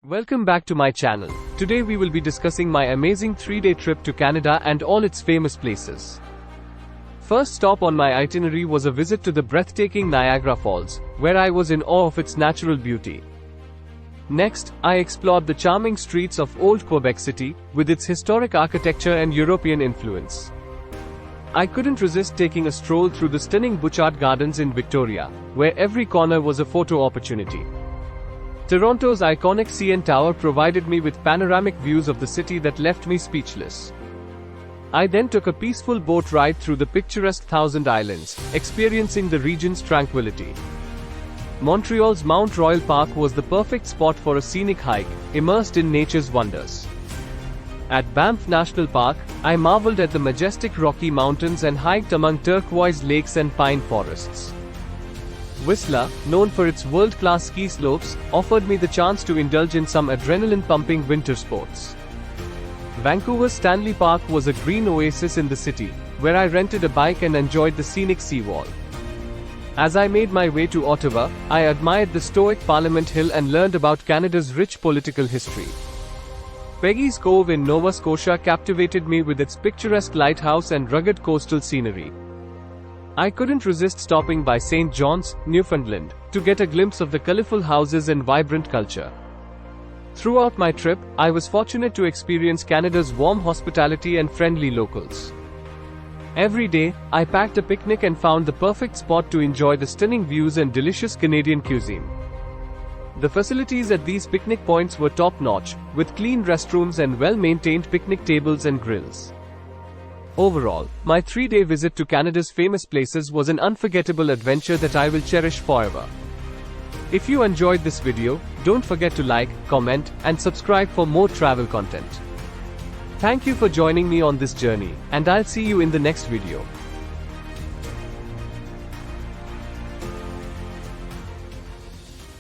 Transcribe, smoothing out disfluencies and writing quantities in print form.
Welcome back to my channel. Today we will be discussing my amazing 3-day trip to Canada and all its famous places. First stop on my itinerary was a visit to the breathtaking Niagara Falls, where I was in awe of its natural beauty. Next, I explored the charming streets of Old Quebec City, with its historic architecture and European influence. I couldn't resist taking a stroll through the stunning Bouchard Gardens in Victoria, where every corner was a photo opportunity. Toronto's iconic CN Tower provided me with panoramic views of the city that left me speechless. I then took a peaceful boat ride through the picturesque Thousand Islands, experiencing the region's tranquility. Montreal's Mount Royal Park was the perfect spot for a scenic hike, immersed in nature's wonders. At Banff National Park, I marveled at the majestic Rocky Mountains and hiked among turquoise lakes and pine forests. Whistler, known for its world-class ski slopes, offered me the chance to indulge in some adrenaline-pumping winter sports. Vancouver's Stanley Park was a green oasis in the city, where I rented a bike and enjoyed the scenic seawall. As I made my way to Ottawa, I admired the stoic Parliament Hill and learned about Canada's rich political history. Peggy's Cove in Nova Scotia captivated me with its picturesque lighthouse and rugged coastal scenery. I couldn't resist stopping by St. John's, Newfoundland, to get a glimpse of the colorful houses and vibrant culture. Throughout my trip, I was fortunate to experience Canada's warm hospitality and friendly locals. Every day, I packed a picnic and found the perfect spot to enjoy the stunning views and delicious Canadian cuisine. The facilities at these picnic points were top-notch, with clean restrooms and well-maintained picnic tables and grills. Overall, my 3-day visit to Canada's famous places was an unforgettable adventure that I will cherish forever. If you enjoyed this video, don't forget to like, comment, and subscribe for more travel content. Thank you for joining me on this journey, and I'll see you in the next video.